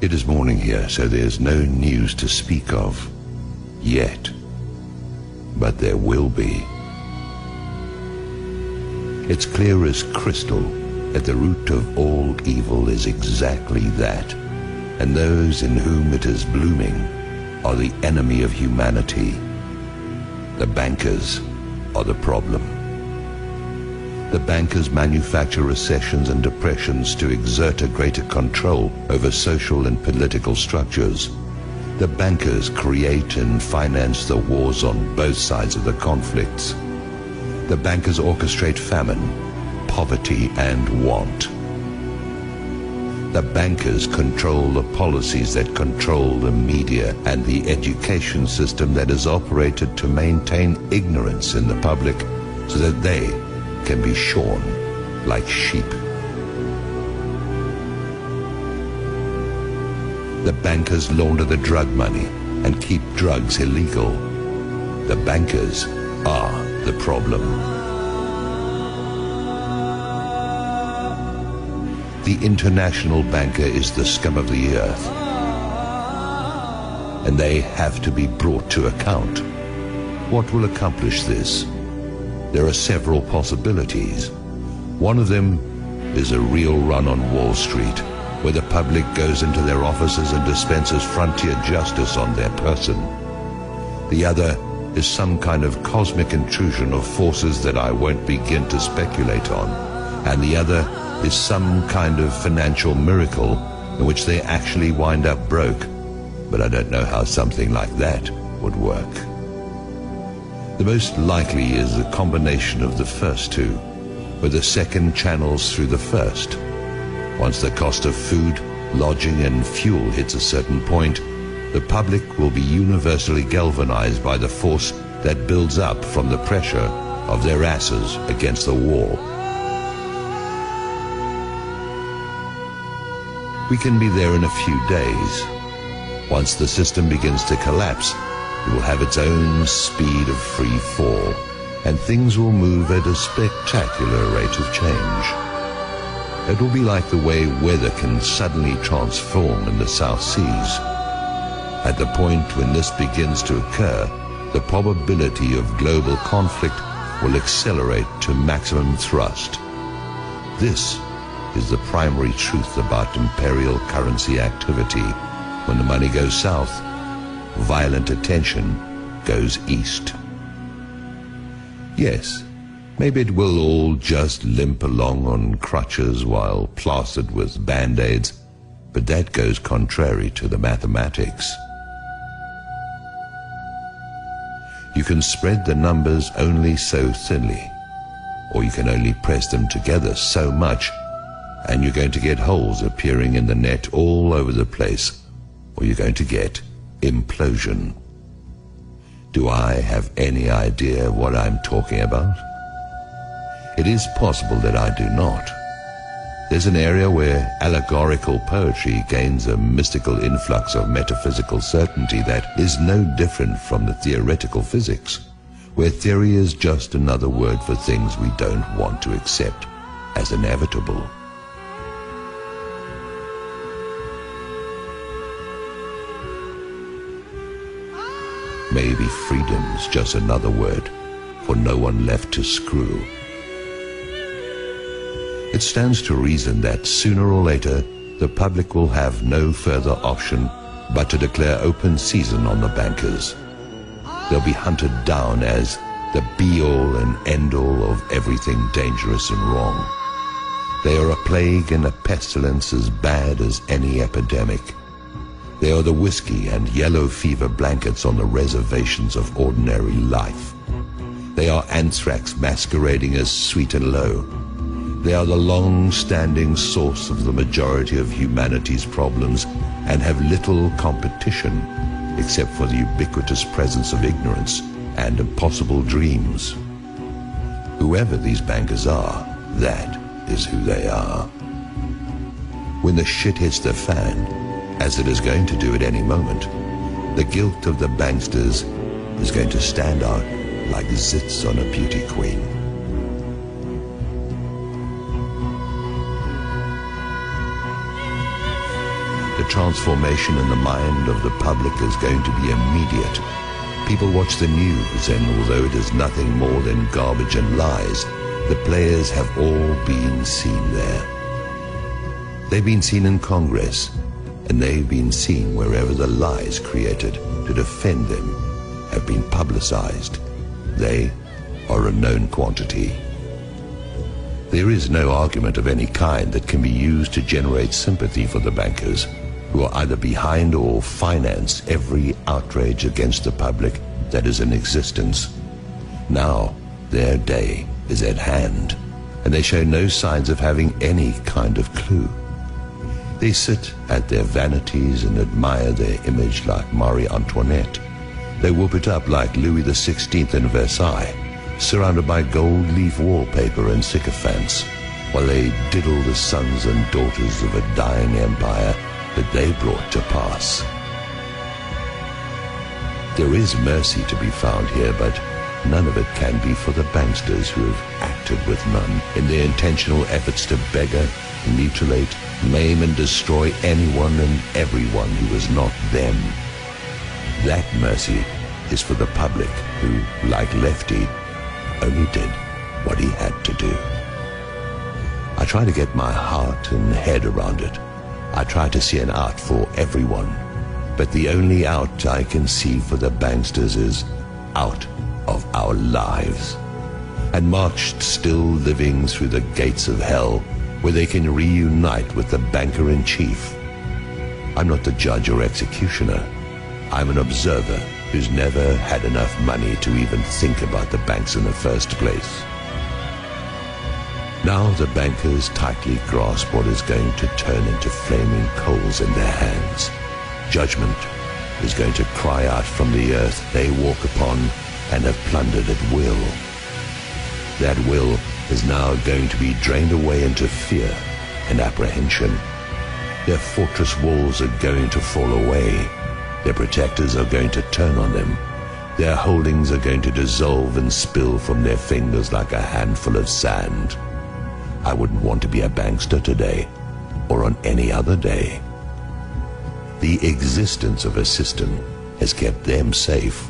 It is morning here, so there's no news to speak of yet. But there will be. It's clear as crystal that the root of all evil is exactly that, and those in whom it is blooming are the enemy of humanity. The bankers are the problem. The bankers manufacture recessions and depressions to exert a greater control over social and political structures. The bankers create and finance the wars on both sides of the conflicts. The bankers orchestrate famine, poverty, and want. The bankers control the policies that control the media and the education system that is operated to maintain ignorance in the public so that they can be shorn like sheep. The bankers launder the drug money and keep drugs illegal. The bankers are the problem. The international banker is the scum of the earth, and they have to be brought to account. What will accomplish this? There are several possibilities. One of them is a real run on Wall Street, where the public goes into their offices and dispenses frontier justice on their person. The other is some kind of cosmic intrusion of forces that I won't begin to speculate on. And the other is some kind of financial miracle in which they actually wind up broke. But I don't know how something like that would work. The most likely is a combination of the first two, where the second channels through the first. Once the cost of food, lodging, and fuel hits a certain point, the public will be universally galvanized by the force that builds up from the pressure of their asses against the wall. We can be there in a few days. Once the system begins to collapse, it will have its own speed of free fall, and things will move at a spectacular rate of change. It will be like the way weather can suddenly transform in the South Seas. At the point when this begins to occur, the probability of global conflict will accelerate to maximum thrust. This is the primary truth about imperial currency activity. When the money goes south, violent attention goes east. Yes, maybe it will all just limp along on crutches while plastered with band-aids, but that goes contrary to the mathematics. You can spread the numbers only so thinly, or you can only press them together so much, and you're going to get holes appearing in the net all over the place, or you're going to get implosion. Do I have any idea what I'm talking about? It is possible that I do not. There's an area where allegorical poetry gains a mystical influx of metaphysical certainty that is no different from the theoretical physics, where theory is just another word for things we don't want to accept as inevitable. Maybe freedom's just another word for no one left to screw. It stands to reason that sooner or later the public will have no further option but to declare open season on the bankers. They'll be hunted down as the be-all and end-all of everything dangerous and wrong. They are a plague and a pestilence as bad as any epidemic. They are the whiskey and yellow fever blankets on the reservations of ordinary life. They are anthrax masquerading as sweet and low. They are the long-standing source of the majority of humanity's problems and have little competition except for the ubiquitous presence of ignorance and impossible dreams. Whoever these bankers are, that is who they are. When the shit hits the fan, as it is going to do at any moment, the guilt of the banksters is going to stand out like zits on a beauty queen. the transformation in the mind of the public is going to be immediate. People watch the news, and although it is nothing more than garbage and lies, the players have all been seen there. They've been seen in Congress, and they've been seen wherever the lies created to defend them have been publicized. They are a known quantity. There is no argument of any kind that can be used to generate sympathy for the bankers, who are either behind or finance every outrage against the public that is in existence. Now, their day is at hand, and they show no signs of having any kind of clue. They sit at their vanities and admire their image like Marie Antoinette. They whoop it up like Louis XVI in Versailles, surrounded by gold leaf wallpaper and sycophants, while they diddle the sons and daughters of a dying empire that they brought to pass. There is mercy to be found here, but none of it can be for the banksters who have acted with none in their intentional efforts to beggar, mutilate, maim and destroy anyone and everyone who is not them. That mercy is for the public who, like Lefty, only did what he had to do. I try to get my heart and head around it. I try to see an out for everyone, but the only out I can see for the banksters is out of our lives, and marched still living through the gates of hell, where they can reunite with the banker-in-chief. I'm not the judge or executioner. I'm an observer who's never had enough money to even think about the banks in the first place. Now the bankers tightly grasp what is going to turn into flaming coals in their hands. Judgment is going to cry out from the earth they walk upon and have plundered at will. That will is now going to be drained away into fear and apprehension. Their fortress walls are going to fall away. Their protectors are going to turn on them. Their holdings are going to dissolve and spill from their fingers like a handful of sand. I wouldn't want to be a bankster today, or on any other day. The existence of a system has kept them safe.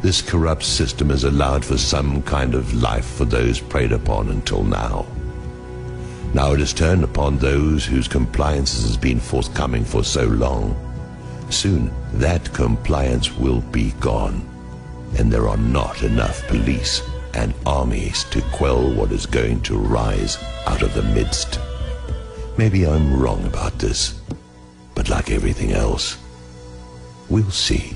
This corrupt system has allowed for some kind of life for those preyed upon until now. Now it has turned upon those whose compliance has been forthcoming for so long. Soon that compliance will be gone, and there are not enough police and armies to quell what is going to rise out of the midst. Maybe I'm wrong about this, but like everything else, we'll see.